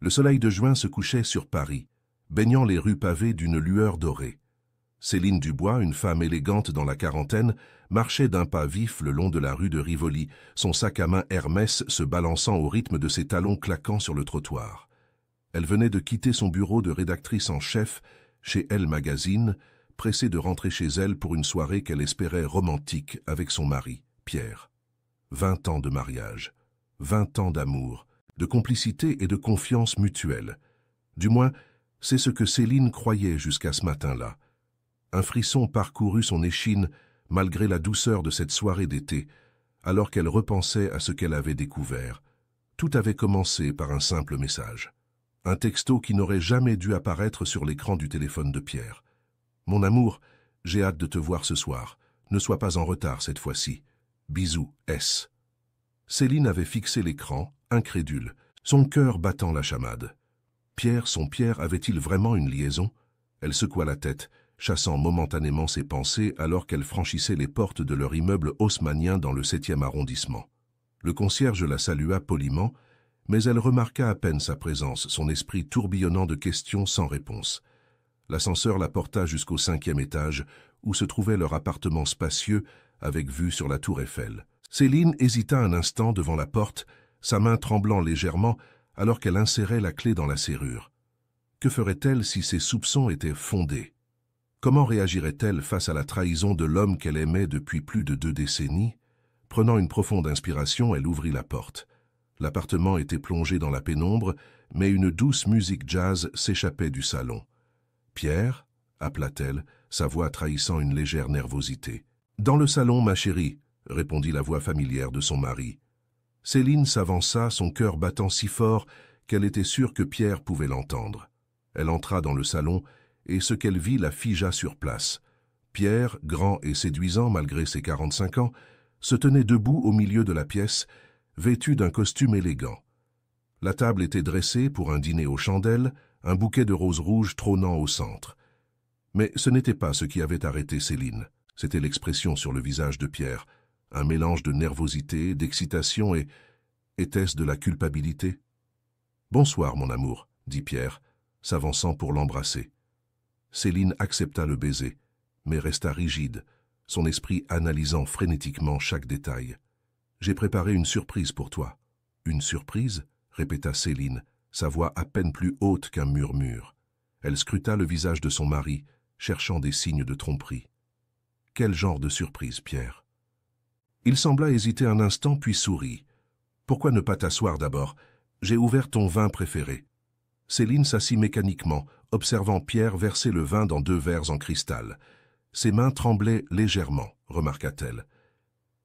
Le soleil de juin se couchait sur Paris, baignant les rues pavées d'une lueur dorée. Céline Dubois, une femme élégante dans la quarantaine, marchait d'un pas vif le long de la rue de Rivoli, son sac à main Hermès se balançant au rythme de ses talons claquant sur le trottoir. Elle venait de quitter son bureau de rédactrice en chef chez Elle Magazine, pressée de rentrer chez elle pour une soirée qu'elle espérait romantique avec son mari, Pierre. 20 ans de mariage, 20 ans d'amour, de complicité et de confiance mutuelle. Du moins, c'est ce que Céline croyait jusqu'à ce matin-là. Un frisson parcourut son échine malgré la douceur de cette soirée d'été, alors qu'elle repensait à ce qu'elle avait découvert. Tout avait commencé par un simple message. Un texto qui n'aurait jamais dû apparaître sur l'écran du téléphone de Pierre. « Mon amour, j'ai hâte de te voir ce soir. Ne sois pas en retard cette fois-ci. Bisous, S. » Céline avait fixé l'écran, incrédule, son cœur battant la chamade. Son Pierre avait-il vraiment une liaison? Elle secoua la tête, chassant momentanément ses pensées alors qu'elle franchissait les portes de leur immeuble haussmannien dans le 7e arrondissement. Le concierge la salua poliment, mais elle remarqua à peine sa présence, son esprit tourbillonnant de questions sans réponse. L'ascenseur la porta jusqu'au 5e étage, où se trouvait leur appartement spacieux, avec vue sur la tour Eiffel. Céline hésita un instant devant la porte, sa main tremblant légèrement, alors qu'elle insérait la clé dans la serrure. Que ferait-elle si ses soupçons étaient fondés? Comment réagirait-elle face à la trahison de l'homme qu'elle aimait depuis plus de 2 décennies? Prenant une profonde inspiration, elle ouvrit la porte. L'appartement était plongé dans la pénombre, mais une douce musique jazz s'échappait du salon. « Pierre » appela-t-elle, sa voix trahissant une légère nervosité. « Dans le salon, ma chérie » répondit la voix familière de son mari. Céline s'avança, son cœur battant si fort qu'elle était sûre que Pierre pouvait l'entendre. Elle entra dans le salon, et ce qu'elle vit la figea sur place. Pierre, grand et séduisant malgré ses 45 ans, se tenait debout au milieu de la pièce, vêtu d'un costume élégant. La table était dressée pour un dîner aux chandelles, un bouquet de roses rouges trônant au centre. Mais ce n'était pas ce qui avait arrêté Céline, c'était l'expression sur le visage de Pierre, un mélange de nervosité, d'excitation et... était-ce de la culpabilité? « Bonsoir, mon amour, » dit Pierre, s'avançant pour l'embrasser. Céline accepta le baiser, mais resta rigide, son esprit analysant frénétiquement chaque détail. « J'ai préparé une surprise pour toi. »« Une surprise ?» répéta Céline, sa voix à peine plus haute qu'un murmure. Elle scruta le visage de son mari, cherchant des signes de tromperie. « Quel genre de surprise, Pierre ?» Il sembla hésiter un instant puis sourit. « Pourquoi ne pas t'asseoir d'abord? J'ai ouvert ton vin préféré. » Céline s'assit mécaniquement, observant Pierre verser le vin dans 2 verres en cristal. Ses mains tremblaient légèrement, remarqua-t-elle.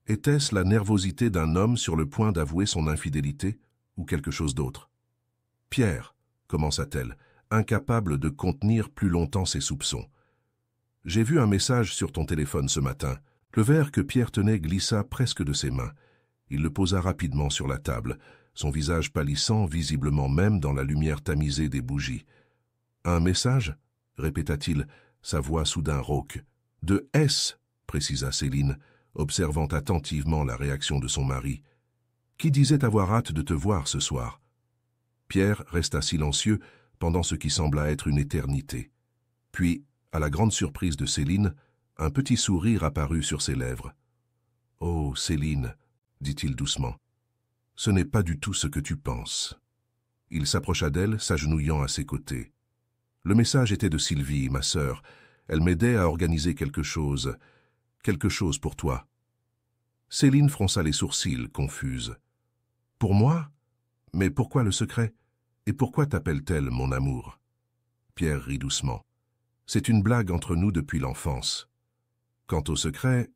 Était-ce la nervosité d'un homme sur le point d'avouer son infidélité, ou quelque chose d'autre? « Pierre, » commença-t-elle, incapable de contenir plus longtemps ses soupçons. « J'ai vu un message sur ton téléphone ce matin. » Le verre que Pierre tenait glissa presque de ses mains. Il le posa rapidement sur la table, son visage pâlissant visiblement même dans la lumière tamisée des bougies. « Un message » répéta-t-il, sa voix soudain rauque. « De S » précisa Céline, observant attentivement la réaction de son mari. « Qui disait avoir hâte de te voir ce soir ?» Pierre resta silencieux pendant ce qui sembla être une éternité. Puis, à la grande surprise de Céline, un petit sourire apparut sur ses lèvres. « Oh, Céline, » dit-il doucement, « ce n'est pas du tout ce que tu penses. » Il s'approcha d'elle, s'agenouillant à ses côtés. « Le message était de Sylvie, ma sœur. Elle m'aidait à organiser quelque chose pour toi. » Céline fronça les sourcils, confuse. « Pour moi? Mais pourquoi le secret? Et pourquoi t'appelle-t-elle mon amour ?» Pierre rit doucement. « C'est une blague entre nous depuis l'enfance. » Quant au secret,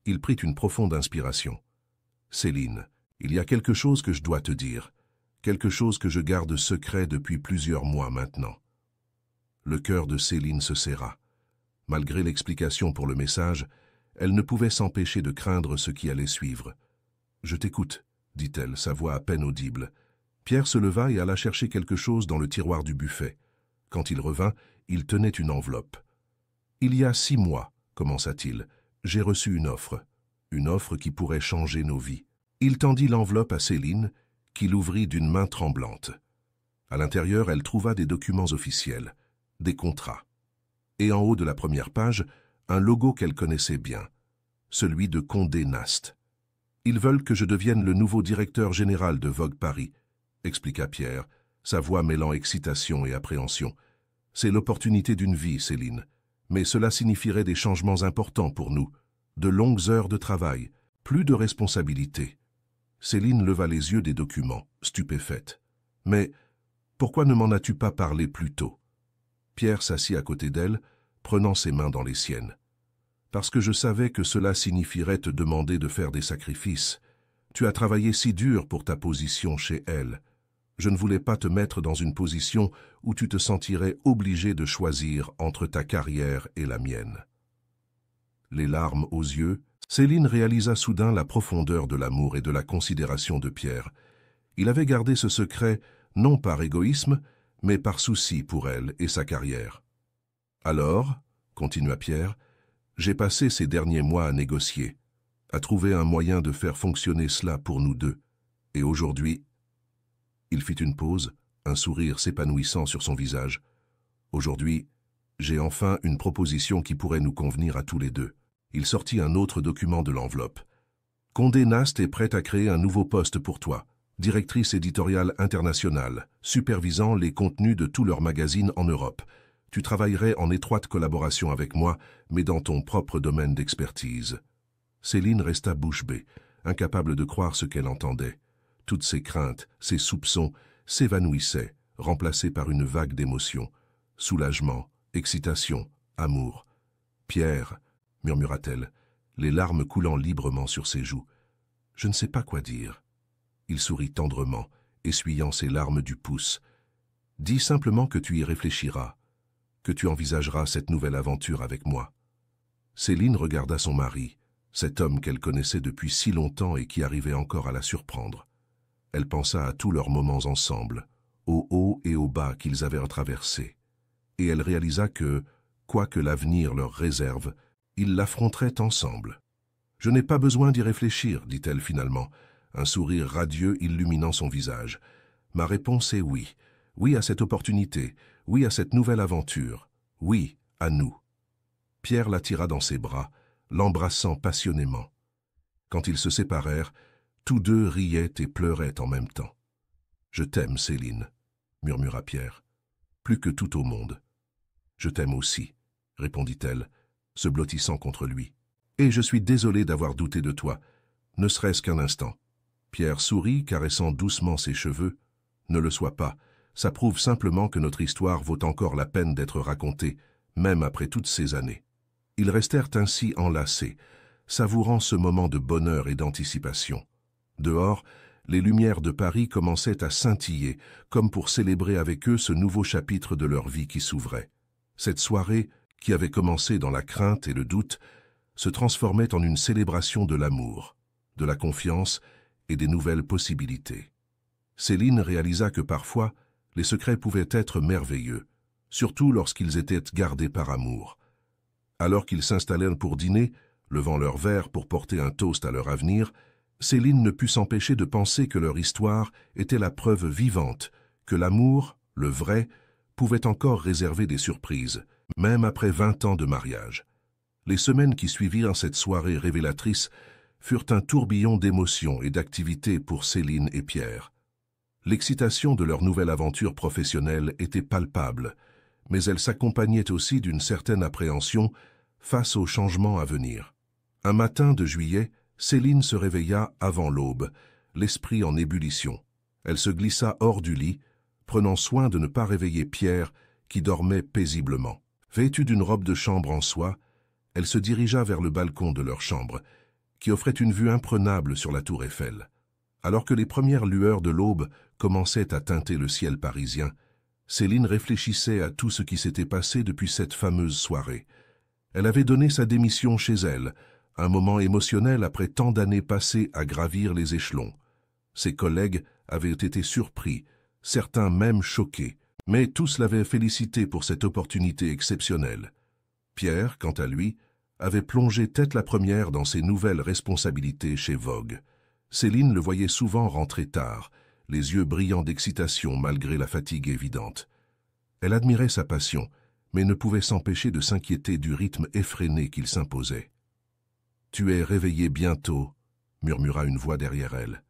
il prit une profonde inspiration. « Céline, il y a quelque chose que je dois te dire, quelque chose que je garde secret depuis plusieurs mois maintenant. » Le cœur de Céline se serra. Malgré l'explication pour le message, elle ne pouvait s'empêcher de craindre ce qui allait suivre. « Je t'écoute, » dit-elle, sa voix à peine audible. Pierre se leva et alla chercher quelque chose dans le tiroir du buffet. Quand il revint, il tenait une enveloppe. « Il y a 6 mois, » commença-t-il, « j'ai reçu une offre qui pourrait changer nos vies. » Il tendit l'enveloppe à Céline, qui l'ouvrit d'une main tremblante. À l'intérieur, elle trouva des documents officiels, des contrats. Et en haut de la première page, un logo qu'elle connaissait bien, celui de Condé Nast. « Ils veulent que je devienne le nouveau directeur général de Vogue Paris », expliqua Pierre, sa voix mêlant excitation et appréhension. « C'est l'opportunité d'une vie, Céline, mais cela signifierait des changements importants pour nous, de longues heures de travail, plus de responsabilités. » Céline leva les yeux des documents, stupéfaite. « Mais pourquoi ne m'en as-tu pas parlé plus tôt ?» Pierre s'assit à côté d'elle, prenant ses mains dans les siennes. « Parce que je savais que cela signifierait te demander de faire des sacrifices. Tu as travaillé si dur pour ta position chez elle. Je ne voulais pas te mettre dans une position où tu te sentirais obligé de choisir entre ta carrière et la mienne. » Les larmes aux yeux, Céline réalisa soudain la profondeur de l'amour et de la considération de Pierre. Il avait gardé ce secret non par égoïsme, mais par souci pour elle et sa carrière. « Alors, continua Pierre, j'ai passé ces derniers mois à négocier, à trouver un moyen de faire fonctionner cela pour nous deux. Et aujourd'hui... » Il fit une pause, un sourire s'épanouissant sur son visage. « Aujourd'hui, j'ai enfin une proposition qui pourrait nous convenir à tous les deux. » Il sortit un autre document de l'enveloppe. « Condé Nast est prête à créer un nouveau poste pour toi, directrice éditoriale internationale, supervisant les contenus de tous leurs magazines en Europe. Tu travaillerais en étroite collaboration avec moi, mais dans ton propre domaine d'expertise. » Céline resta bouche bée, incapable de croire ce qu'elle entendait. Toutes ses craintes, ses soupçons s'évanouissaient, remplacés par une vague d'émotions. Soulagement, excitation, amour. « Pierre, » murmura-t-elle, les larmes coulant librement sur ses joues. « Je ne sais pas quoi dire. » Il sourit tendrement, essuyant ses larmes du pouce. « Dis simplement que tu y réfléchiras, que tu envisageras cette nouvelle aventure avec moi. » Céline regarda son mari, cet homme qu'elle connaissait depuis si longtemps et qui arrivait encore à la surprendre. Elle pensa à tous leurs moments ensemble, au haut et au bas qu'ils avaient traversés. Et elle réalisa que, quoi que l'avenir leur réserve, ils l'affronteraient ensemble. « Je n'ai pas besoin d'y réfléchir, dit-elle finalement, un sourire radieux illuminant son visage. Ma réponse est oui. Oui à cette opportunité, oui à cette nouvelle aventure, oui à nous. » Pierre la tira dans ses bras, l'embrassant passionnément. Quand ils se séparèrent, tous deux riaient et pleuraient en même temps. « Je t'aime, Céline, » murmura Pierre, « plus que tout au monde. »« Je t'aime aussi, » répondit-elle, se blottissant contre lui. « Et je suis désolé d'avoir douté de toi, ne serait-ce qu'un instant. » Pierre sourit, caressant doucement ses cheveux. « Ne le sois pas, ça prouve simplement que notre histoire vaut encore la peine d'être racontée, même après toutes ces années. » Ils restèrent ainsi enlacés, savourant ce moment de bonheur et d'anticipation. Dehors, les lumières de Paris commençaient à scintiller, comme pour célébrer avec eux ce nouveau chapitre de leur vie qui s'ouvrait. Cette soirée, qui avait commencé dans la crainte et le doute, se transformait en une célébration de l'amour, de la confiance et des nouvelles possibilités. Céline réalisa que parfois, les secrets pouvaient être merveilleux, surtout lorsqu'ils étaient gardés par amour. Alors qu'ils s'installèrent pour dîner, levant leurs verres pour porter un toast à leur avenir, Céline ne put s'empêcher de penser que leur histoire était la preuve vivante que l'amour, le vrai, pouvait encore réserver des surprises, même après 20 ans de mariage. Les semaines qui suivirent cette soirée révélatrice furent un tourbillon d'émotions et d'activités pour Céline et Pierre. L'excitation de leur nouvelle aventure professionnelle était palpable, mais elle s'accompagnait aussi d'une certaine appréhension face aux changements à venir. Un matin de juillet, Céline se réveilla avant l'aube, l'esprit en ébullition. Elle se glissa hors du lit, prenant soin de ne pas réveiller Pierre, qui dormait paisiblement. Vêtue d'une robe de chambre en soie, elle se dirigea vers le balcon de leur chambre, qui offrait une vue imprenable sur la tour Eiffel. Alors que les premières lueurs de l'aube commençaient à teinter le ciel parisien, Céline réfléchissait à tout ce qui s'était passé depuis cette fameuse soirée. Elle avait donné sa démission chez elle, un moment émotionnel après tant d'années passées à gravir les échelons. Ses collègues avaient été surpris, certains même choqués, mais tous l'avaient félicité pour cette opportunité exceptionnelle. Pierre, quant à lui, avait plongé tête la première dans ses nouvelles responsabilités chez Vogue. Céline le voyait souvent rentrer tard, les yeux brillants d'excitation malgré la fatigue évidente. Elle admirait sa passion, mais ne pouvait s'empêcher de s'inquiéter du rythme effréné qu'il s'imposait. « Tu es réveillé bientôt », murmura une voix derrière elle.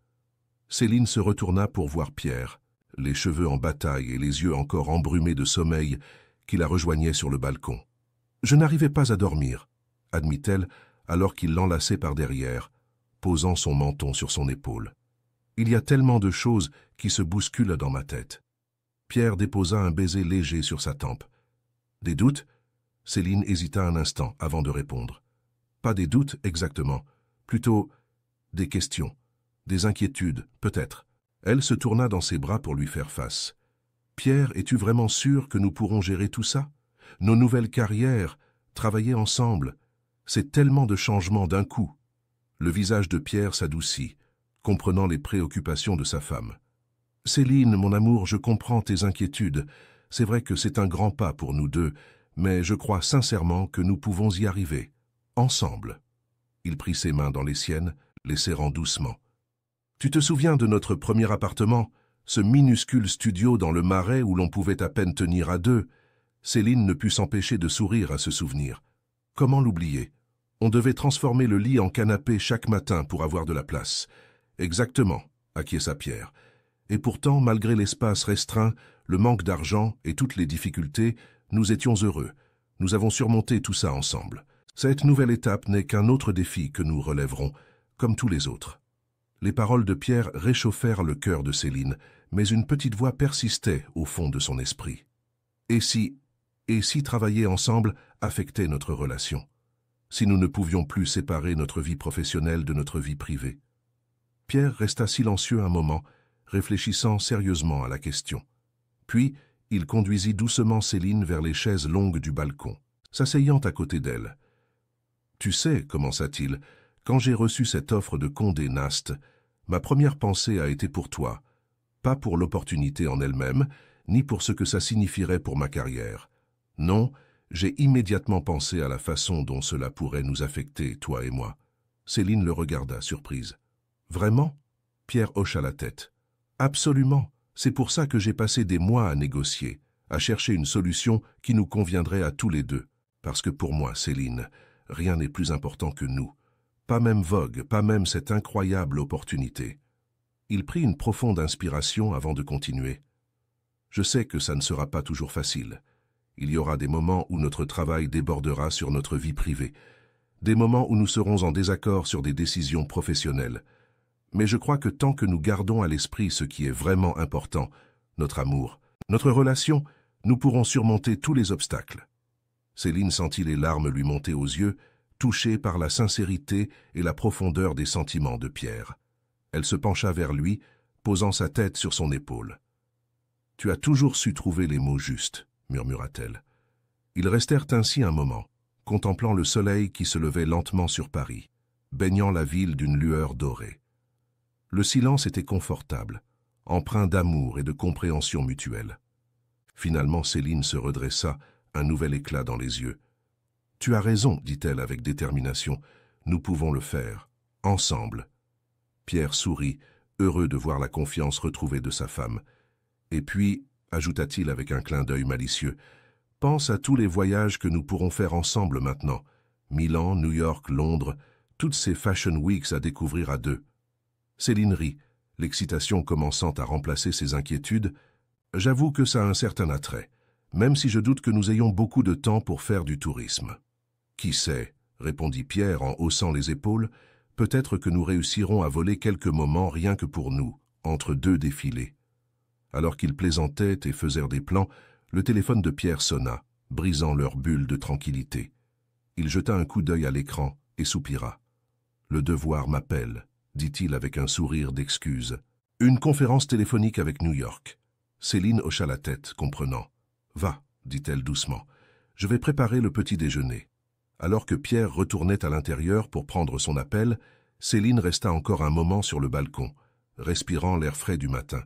Céline se retourna pour voir Pierre, les cheveux en bataille et les yeux encore embrumés de sommeil, qui la rejoignait sur le balcon. « Je n'arrivais pas à dormir », admit-elle, alors qu'il l'enlaçait par derrière, posant son menton sur son épaule. « Il y a tellement de choses qui se bousculent dans ma tête. » Pierre déposa un baiser léger sur sa tempe. « Des doutes ?» Céline hésita un instant avant de répondre. « Pas des doutes exactement, plutôt des questions, des inquiétudes, peut-être. » Elle se tourna dans ses bras pour lui faire face. « Pierre, es-tu vraiment sûr que nous pourrons gérer tout ça? Nos nouvelles carrières, travailler ensemble, c'est tellement de changements d'un coup. » Le visage de Pierre s'adoucit, comprenant les préoccupations de sa femme. « Céline, mon amour, je comprends tes inquiétudes. C'est vrai que c'est un grand pas pour nous deux, mais je crois sincèrement que nous pouvons y arriver, ensemble. » Il prit ses mains dans les siennes, les serrant doucement. « Tu te souviens de notre premier appartement, ce minuscule studio dans le Marais où l'on pouvait à peine tenir à deux ?» Céline ne put s'empêcher de sourire à ce souvenir. Comment l'oublier? On devait transformer le lit en canapé chaque matin pour avoir de la place. « Exactement », acquiesça Pierre. Et pourtant, malgré l'espace restreint, le manque d'argent et toutes les difficultés, nous étions heureux. Nous avons surmonté tout ça ensemble. Cette nouvelle étape n'est qu'un autre défi que nous relèverons, comme tous les autres. Les paroles de Pierre réchauffèrent le cœur de Céline, mais une petite voix persistait au fond de son esprit. Et si travailler ensemble affectait notre relation? Si nous ne pouvions plus séparer notre vie professionnelle de notre vie privée? Pierre resta silencieux un moment, réfléchissant sérieusement à la question. Puis, il conduisit doucement Céline vers les chaises longues du balcon, s'asseyant à côté d'elle. « Tu sais, commença-t-il, quand j'ai reçu cette offre de Condé Nast, ma première pensée a été pour toi, pas pour l'opportunité en elle-même, ni pour ce que ça signifierait pour ma carrière. Non, j'ai immédiatement pensé à la façon dont cela pourrait nous affecter, toi et moi. » Céline le regarda, surprise. « Vraiment ?» Pierre hocha la tête. « Absolument. C'est pour ça que j'ai passé des mois à négocier, à chercher une solution qui nous conviendrait à tous les deux. Parce que pour moi, Céline, rien n'est plus important que nous. Pas même Vogue, pas même cette incroyable opportunité. » Il prit une profonde inspiration avant de continuer. « Je sais que ça ne sera pas toujours facile. Il y aura des moments où notre travail débordera sur notre vie privée, des moments où nous serons en désaccord sur des décisions professionnelles. Mais je crois que tant que nous gardons à l'esprit ce qui est vraiment important, notre amour, notre relation, nous pourrons surmonter tous les obstacles. » Céline sentit les larmes lui monter aux yeux, touchée par la sincérité et la profondeur des sentiments de Pierre. Elle se pencha vers lui, posant sa tête sur son épaule. « Tu as toujours su trouver les mots justes, » murmura-t-elle. Ils restèrent ainsi un moment, contemplant le soleil qui se levait lentement sur Paris, baignant la ville d'une lueur dorée. Le silence était confortable, empreint d'amour et de compréhension mutuelle. Finalement, Céline se redressa, un nouvel éclat dans les yeux. « Tu as raison, dit-elle avec détermination. Nous pouvons le faire, ensemble. » Pierre sourit, heureux de voir la confiance retrouvée de sa femme. Et puis, ajouta-t-il avec un clin d'œil malicieux, « pense à tous les voyages que nous pourrons faire ensemble maintenant. Milan, New York, Londres, toutes ces Fashion Weeks à découvrir à deux. » Céline rit, l'excitation commençant à remplacer ses inquiétudes. « J'avoue que ça a un certain attrait, même si je doute que nous ayons beaucoup de temps pour faire du tourisme. »« Qui sait ?» répondit Pierre en haussant les épaules. « Peut-être que nous réussirons à voler quelques moments rien que pour nous, entre deux défilés. » Alors qu'ils plaisantaient et faisaient des plans, le téléphone de Pierre sonna, brisant leur bulle de tranquillité. Il jeta un coup d'œil à l'écran et soupira. « Le devoir m'appelle, » dit-il avec un sourire d'excuse. « Une conférence téléphonique avec New York. » Céline hocha la tête, comprenant. « Va, » dit-elle doucement. « Je vais préparer le petit déjeuner. » Alors que Pierre retournait à l'intérieur pour prendre son appel, Céline resta encore un moment sur le balcon, respirant l'air frais du matin.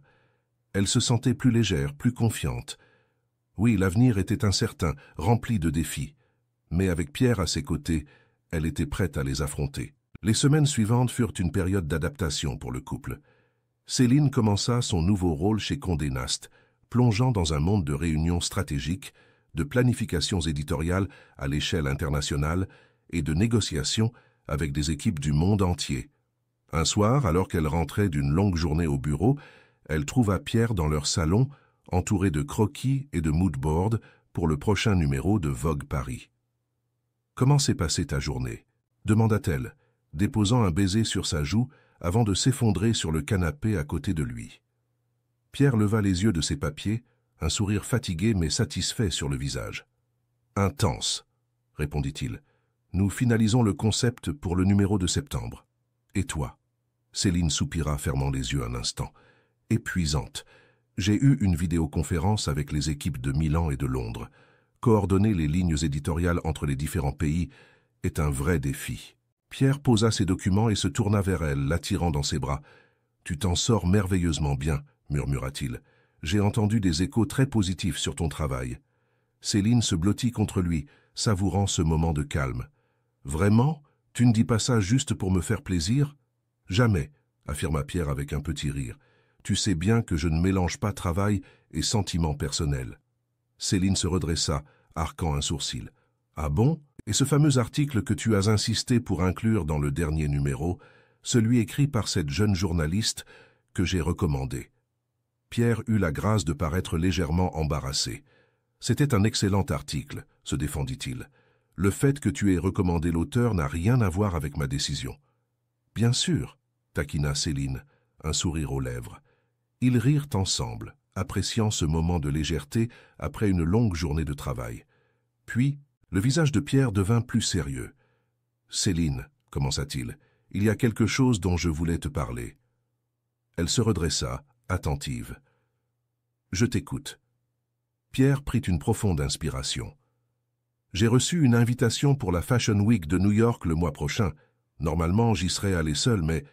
Elle se sentait plus légère, plus confiante. Oui, l'avenir était incertain, rempli de défis. Mais avec Pierre à ses côtés, elle était prête à les affronter. Les semaines suivantes furent une période d'adaptation pour le couple. Céline commença son nouveau rôle chez Condé Nast, plongeant dans un monde de réunions stratégiques, de planifications éditoriales à l'échelle internationale et de négociations avec des équipes du monde entier. Un soir, alors qu'elle rentrait d'une longue journée au bureau, elle trouva Pierre dans leur salon, entouré de croquis et de moodboards pour le prochain numéro de Vogue Paris. « Comment s'est passée ta journée ?» demanda-t-elle, déposant un baiser sur sa joue avant de s'effondrer sur le canapé à côté de lui. Pierre leva les yeux de ses papiers, un sourire fatigué mais satisfait sur le visage. « Intense, » répondit-il. « Nous finalisons le concept pour le numéro de septembre. Et toi ?» Céline soupira, fermant les yeux un instant. « Épuisante. J'ai eu une vidéoconférence avec les équipes de Milan et de Londres. Coordonner les lignes éditoriales entre les différents pays est un vrai défi. » Pierre posa ses documents et se tourna vers elle, l'attirant dans ses bras. « Tu t'en sors merveilleusement bien, » murmura-t-il. « J'ai entendu des échos très positifs sur ton travail. » Céline se blottit contre lui, savourant ce moment de calme. « Vraiment? Tu ne dis pas ça juste pour me faire plaisir? »« Jamais, » affirma Pierre avec un petit rire. « Tu sais bien que je ne mélange pas travail et sentiments personnels. » Céline se redressa, arquant un sourcil. « Ah bon? Et ce fameux article que tu as insisté pour inclure dans le dernier numéro, celui écrit par cette jeune journaliste que j'ai recommandé. » Pierre eut la grâce de paraître légèrement embarrassé. « C'était un excellent article, » se défendit-il. « Le fait que tu aies recommandé l'auteur n'a rien à voir avec ma décision. »« Bien sûr, » taquina Céline, un sourire aux lèvres. Ils rirent ensemble, appréciant ce moment de légèreté après une longue journée de travail. Puis, le visage de Pierre devint plus sérieux. « Céline, » commença-t-il, « il y a quelque chose dont je voulais te parler. » Elle se redressa, attentive. « Je t'écoute. » Pierre prit une profonde inspiration. « J'ai reçu une invitation pour la Fashion Week de New York le mois prochain. Normalement, j'y serais allé seul, mais... »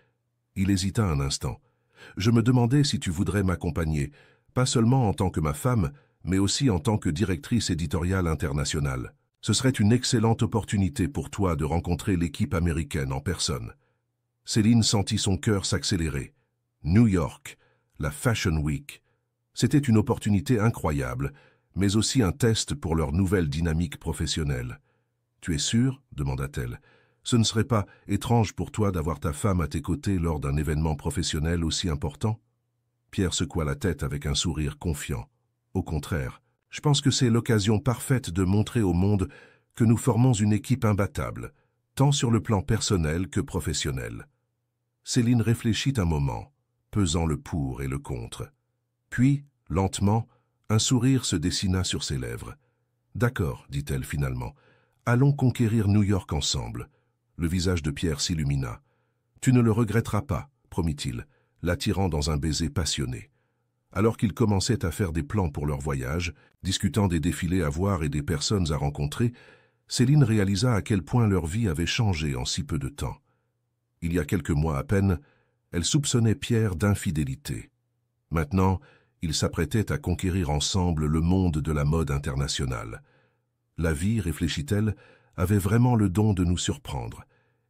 Il hésita un instant. « Je me demandais si tu voudrais m'accompagner, pas seulement en tant que ma femme, mais aussi en tant que directrice éditoriale internationale. Ce serait une excellente opportunité pour toi de rencontrer l'équipe américaine en personne. » Céline sentit son cœur s'accélérer. New York, la Fashion Week. C'était une opportunité incroyable, mais aussi un test pour leur nouvelle dynamique professionnelle. « Tu es sûr ?» demanda-t-elle. « Ce ne serait pas étrange pour toi d'avoir ta femme à tes côtés lors d'un événement professionnel aussi important ?» Pierre secoua la tête avec un sourire confiant. « Au contraire, je pense que c'est l'occasion parfaite de montrer au monde que nous formons une équipe imbattable, tant sur le plan personnel que professionnel. » Céline réfléchit un moment, pesant le pour et le contre. Puis, lentement, un sourire se dessina sur ses lèvres. « D'accord, » dit-elle finalement, « allons conquérir New York ensemble. » Le visage de Pierre s'illumina. « Tu ne le regretteras pas, » promit-il, l'attirant dans un baiser passionné. Alors qu'ils commençaient à faire des plans pour leur voyage, discutant des défilés à voir et des personnes à rencontrer, Céline réalisa à quel point leur vie avait changé en si peu de temps. Il y a quelques mois à peine, elle soupçonnait Pierre d'infidélité. Maintenant, ils s'apprêtaient à conquérir ensemble le monde de la mode internationale. La vie, réfléchit-elle, avait vraiment le don de nous surprendre,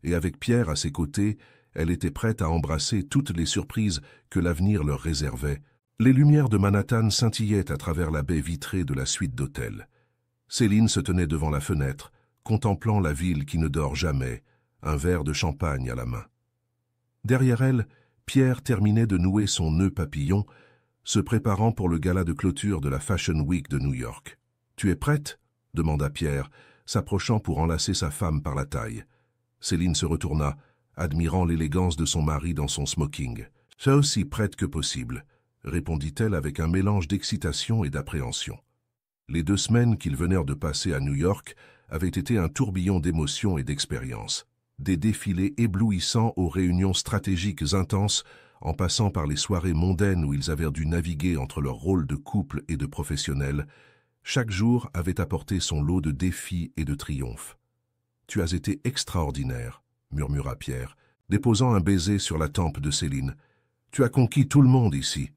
et avec Pierre à ses côtés, elle était prête à embrasser toutes les surprises que l'avenir leur réservait. Les lumières de Manhattan scintillaient à travers la baie vitrée de la suite d'hôtels. Céline se tenait devant la fenêtre, contemplant la ville qui ne dort jamais, un verre de champagne à la main. Derrière elle, Pierre terminait de nouer son nœud papillon, se préparant pour le gala de clôture de la Fashion Week de New York. « Tu es prête ?» demanda Pierre, s'approchant pour enlacer sa femme par la taille. Céline se retourna, admirant l'élégance de son mari dans son smoking. « Ça aussi prête que possible », répondit-elle avec un mélange d'excitation et d'appréhension. Les 2 semaines qu'ils venèrent de passer à New York avaient été un tourbillon d'émotions et d'expériences. Des défilés éblouissants aux réunions stratégiques intenses, en passant par les soirées mondaines où ils avaient dû naviguer entre leurs rôles de couple et de professionnels, chaque jour avait apporté son lot de défis et de triomphes. « Tu as été extraordinaire », murmura Pierre, déposant un baiser sur la tempe de Céline. « Tu as conquis tout le monde ici. »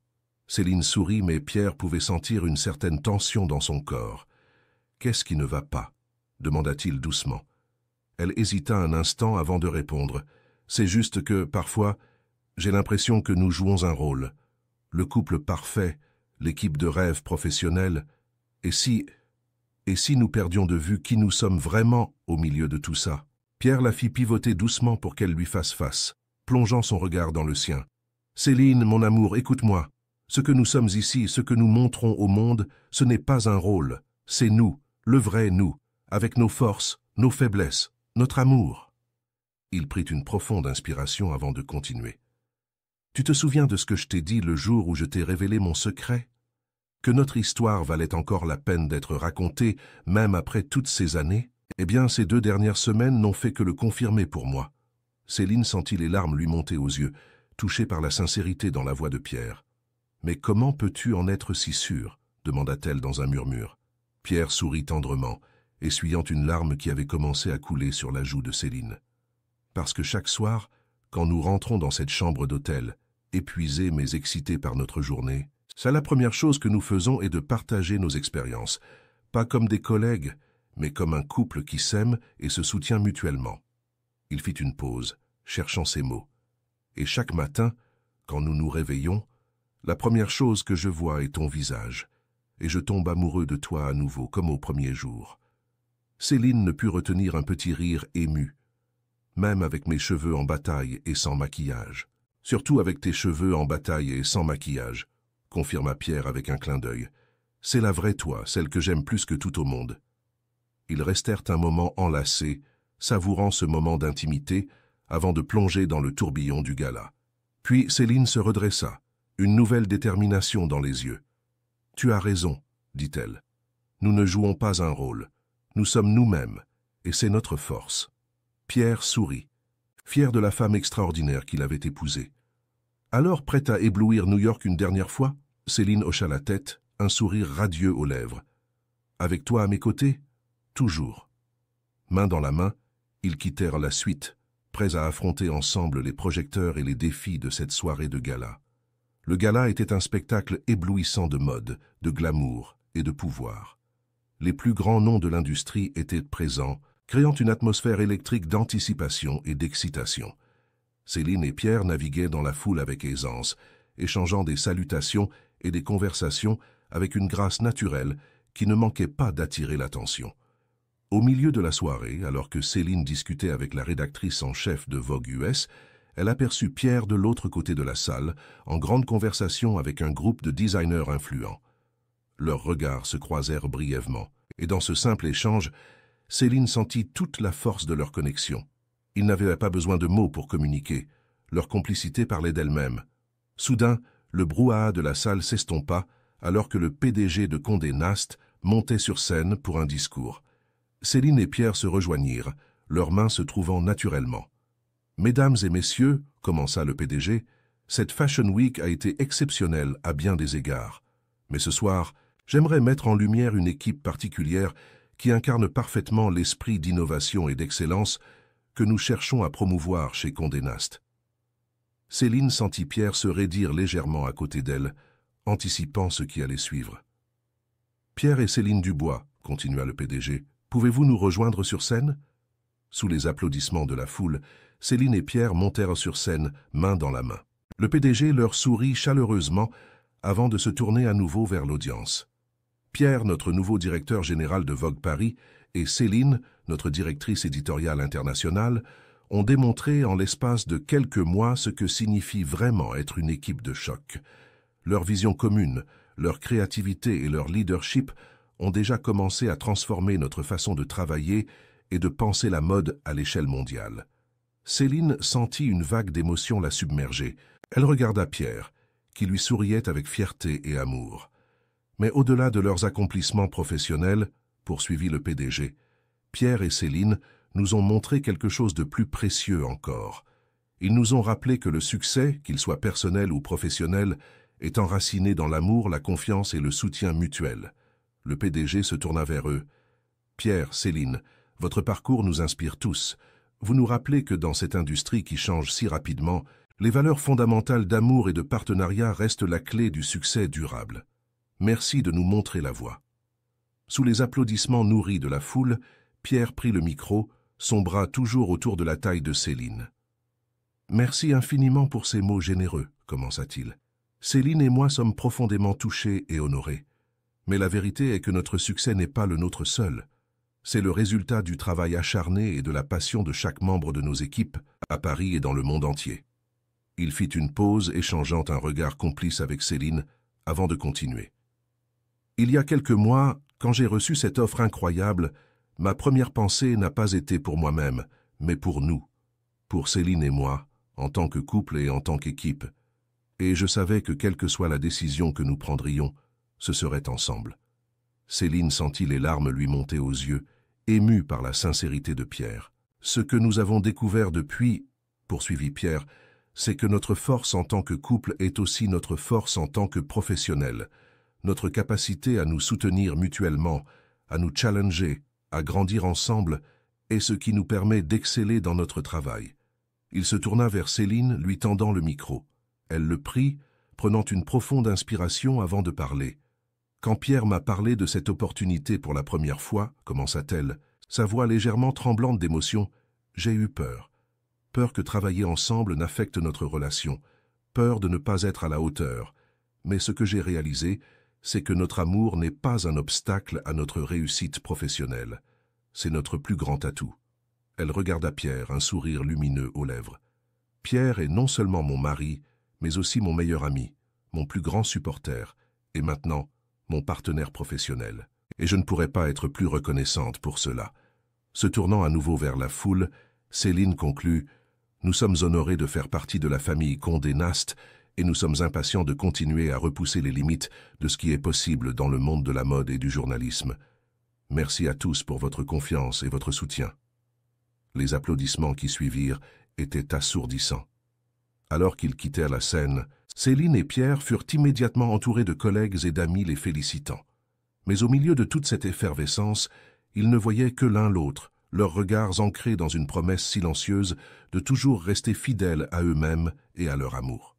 Céline sourit, mais Pierre pouvait sentir une certaine tension dans son corps. « Qu'est-ce qui ne va pas ?» demanda-t-il doucement. Elle hésita un instant avant de répondre. « C'est juste que, parfois, J'ai l'impression que nous jouons un rôle. Le couple parfait, l'équipe de rêve professionnelle. Et si nous perdions de vue qui nous sommes vraiment au milieu de tout ça? Pierre la fit pivoter doucement pour qu'elle lui fasse face, plongeant son regard dans le sien. Céline, mon amour, écoute-moi. Ce que nous sommes ici, ce que nous montrons au monde, ce n'est pas un rôle. C'est nous, le vrai nous, avec nos forces, nos faiblesses, notre amour. Il prit une profonde inspiration avant de continuer. Tu te souviens de ce que je t'ai dit le jour où je t'ai révélé mon secret? Que notre histoire valait encore la peine d'être racontée, même après toutes ces années? Eh bien, ces 2 dernières semaines n'ont fait que le confirmer pour moi. Céline sentit les larmes lui monter aux yeux, touchée par la sincérité dans la voix de Pierre. « Mais comment peux-tu en être si sûr ?» demanda-t-elle dans un murmure. Pierre sourit tendrement, essuyant une larme qui avait commencé à couler sur la joue de Céline. « Parce que chaque soir, quand nous rentrons dans cette chambre d'hôtel, épuisés mais excités par notre journée, c'est la première chose que nous faisons est de partager nos expériences, pas comme des collègues, mais comme un couple qui s'aime et se soutient mutuellement. » Il fit une pause, cherchant ses mots. « Et chaque matin, quand nous nous réveillons, la première chose que je vois est ton visage, et je tombe amoureux de toi à nouveau, comme au premier jour. » Céline ne put retenir un petit rire ému, même avec mes cheveux en bataille et sans maquillage. « Surtout avec tes cheveux en bataille et sans maquillage, » confirma Pierre avec un clin d'œil. « C'est la vraie toi, celle que j'aime plus que tout au monde. » Ils restèrent un moment enlacés, savourant ce moment d'intimité, avant de plonger dans le tourbillon du gala. Puis Céline se redressa, une nouvelle détermination dans les yeux. « Tu as raison, » dit-elle. « Nous ne jouons pas un rôle. Nous sommes nous-mêmes, et c'est notre force. » Pierre sourit, fier de la femme extraordinaire qu'il avait épousée. « Alors, prête à éblouir New York une dernière fois ?» Céline hocha la tête, un sourire radieux aux lèvres. « Avec toi à mes côtés ? Toujours. » Main dans la main, ils quittèrent la suite, prêts à affronter ensemble les projecteurs et les défis de cette soirée de gala. Le gala était un spectacle éblouissant de mode, de glamour et de pouvoir. Les plus grands noms de l'industrie étaient présents, créant une atmosphère électrique d'anticipation et d'excitation. Céline et Pierre naviguaient dans la foule avec aisance, échangeant des salutations et des conversations avec une grâce naturelle qui ne manquait pas d'attirer l'attention. Au milieu de la soirée, alors que Céline discutait avec la rédactrice en chef de Vogue US, elle aperçut Pierre de l'autre côté de la salle, en grande conversation avec un groupe de designers influents. Leurs regards se croisèrent brièvement, et dans ce simple échange, Céline sentit toute la force de leur connexion. Ils n'avaient pas besoin de mots pour communiquer. Leur complicité parlait d'elle-même. Soudain, le brouhaha de la salle s'estompa, alors que le PDG de Condé Nast montait sur scène pour un discours. Céline et Pierre se rejoignirent, leurs mains se trouvant naturellement. « Mesdames et messieurs, » commença le PDG, « cette Fashion Week a été exceptionnelle à bien des égards. Mais ce soir, j'aimerais mettre en lumière une équipe particulière qui incarne parfaitement l'esprit d'innovation et d'excellence que nous cherchons à promouvoir chez Condé Nast. » Céline sentit Pierre se raidir légèrement à côté d'elle, anticipant ce qui allait suivre. « Pierre et Céline Dubois, » continua le PDG, « pouvez-vous nous rejoindre sur scène ?» Sous les applaudissements de la foule, Céline et Pierre montèrent sur scène, main dans la main. Le PDG leur sourit chaleureusement avant de se tourner à nouveau vers l'audience. Pierre, notre nouveau directeur général de Vogue Paris, et Céline, notre directrice éditoriale internationale, ont démontré en l'espace de quelques mois ce que signifie vraiment être une équipe de choc. Leur vision commune, leur créativité et leur leadership ont déjà commencé à transformer notre façon de travailler et de penser la mode à l'échelle mondiale. Céline sentit une vague d'émotion la submerger. Elle regarda Pierre, qui lui souriait avec fierté et amour. Mais au-delà de leurs accomplissements professionnels, poursuivit le PDG, Pierre et Céline nous ont montré quelque chose de plus précieux encore. Ils nous ont rappelé que le succès, qu'il soit personnel ou professionnel, est enraciné dans l'amour, la confiance et le soutien mutuel. Le PDG se tourna vers eux. « Pierre, Céline, votre parcours nous inspire tous. Vous nous rappelez que dans cette industrie qui change si rapidement, les valeurs fondamentales d'amour et de partenariat restent la clé du succès durable. Merci de nous montrer la voie. » Sous les applaudissements nourris de la foule, Pierre prit le micro, son bras toujours autour de la taille de Céline. Merci infiniment pour ces mots généreux, commença-t-il. Céline et moi sommes profondément touchés et honorés. Mais la vérité est que notre succès n'est pas le nôtre seul. C'est le résultat du travail acharné et de la passion de chaque membre de nos équipes, à Paris et dans le monde entier. Il fit une pause, échangeant un regard complice avec Céline, avant de continuer. Il y a quelques mois, quand j'ai reçu cette offre incroyable, ma première pensée n'a pas été pour moi-même, mais pour nous, pour Céline et moi, en tant que couple et en tant qu'équipe. Et je savais que quelle que soit la décision que nous prendrions, ce serait ensemble. Céline sentit les larmes lui monter aux yeux, émue par la sincérité de Pierre. Ce que nous avons découvert depuis, poursuivit Pierre, c'est que notre force en tant que couple est aussi notre force en tant que professionnels. Notre capacité à nous soutenir mutuellement, à nous challenger, à grandir ensemble, est ce qui nous permet d'exceller dans notre travail. Il se tourna vers Céline, lui tendant le micro. Elle le prit, prenant une profonde inspiration avant de parler. Quand Pierre m'a parlé de cette opportunité pour la première fois, commença-t-elle, sa voix légèrement tremblante d'émotion, j'ai eu peur. Peur que travailler ensemble n'affecte notre relation, peur de ne pas être à la hauteur. Mais ce que j'ai réalisé, c'est que notre amour n'est pas un obstacle à notre réussite professionnelle. C'est notre plus grand atout. Elle regarda Pierre, un sourire lumineux aux lèvres. Pierre est non seulement mon mari, mais aussi mon meilleur ami, mon plus grand supporter, et maintenant, mon partenaire professionnel. Et je ne pourrais pas être plus reconnaissante pour cela. Se tournant à nouveau vers la foule, Céline conclut « Nous sommes honorés de faire partie de la famille Condé Nast et nous sommes impatients de continuer à repousser les limites de ce qui est possible dans le monde de la mode et du journalisme. Merci à tous pour votre confiance et votre soutien. » Les applaudissements qui suivirent étaient assourdissants. Alors qu'ils quittèrent la scène, Céline et Pierre furent immédiatement entourés de collègues et d'amis les félicitant. Mais au milieu de toute cette effervescence, ils ne voyaient que l'un l'autre, leurs regards ancrés dans une promesse silencieuse de toujours rester fidèles à eux-mêmes et à leur amour.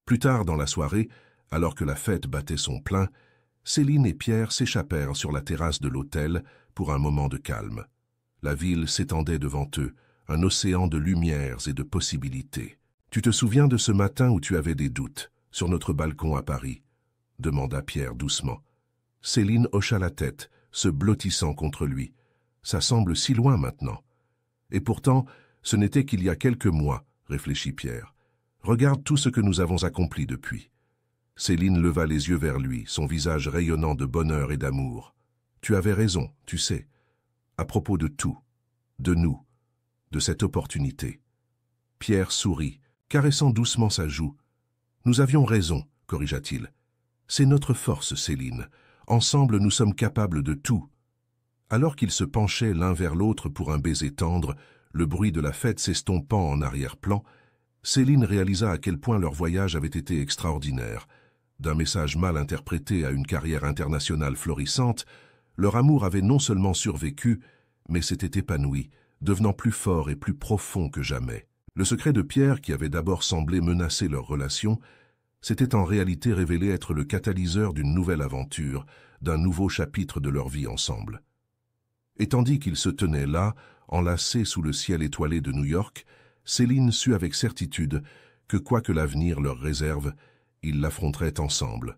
Plus tard dans la soirée, alors que la fête battait son plein, Céline et Pierre s'échappèrent sur la terrasse de l'hôtel pour un moment de calme. La ville s'étendait devant eux, un océan de lumières et de possibilités. « Tu te souviens de ce matin où tu avais des doutes, sur notre balcon à Paris ?» demanda Pierre doucement. Céline hocha la tête, se blottissant contre lui. « Ça semble si loin maintenant. » « Et pourtant, ce n'était qu'il y a quelques mois, » réfléchit Pierre. « Regarde tout ce que nous avons accompli depuis. » Céline leva les yeux vers lui, son visage rayonnant de bonheur et d'amour. « Tu avais raison, tu sais, à propos de tout, de nous, de cette opportunité. » Pierre sourit, caressant doucement sa joue. « Nous avions raison, corrigea-t-il. C'est notre force, Céline. Ensemble, nous sommes capables de tout. » Alors qu'ils se penchaient l'un vers l'autre pour un baiser tendre, le bruit de la fête s'estompant en arrière-plan, Céline réalisa à quel point leur voyage avait été extraordinaire. D'un message mal interprété à une carrière internationale florissante, leur amour avait non seulement survécu, mais s'était épanoui, devenant plus fort et plus profond que jamais. Le secret de Pierre, qui avait d'abord semblé menacer leur relation, s'était en réalité révélé être le catalyseur d'une nouvelle aventure, d'un nouveau chapitre de leur vie ensemble. Et tandis qu'ils se tenaient là, enlacés sous le ciel étoilé de New York, Céline sut avec certitude que quoi que l'avenir leur réserve, ils l'affronteraient ensemble,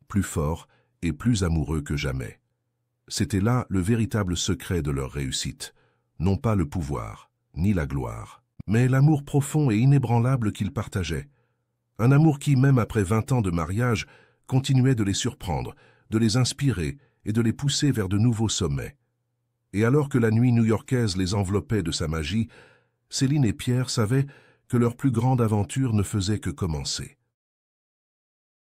plus forts et plus amoureux que jamais. C'était là le véritable secret de leur réussite, non pas le pouvoir, ni la gloire, mais l'amour profond et inébranlable qu'ils partageaient. Un amour qui, même après 20 ans de mariage, continuait de les surprendre, de les inspirer et de les pousser vers de nouveaux sommets. Et alors que la nuit new-yorkaise les enveloppait de sa magie, Céline et Pierre savaient que leur plus grande aventure ne faisait que commencer.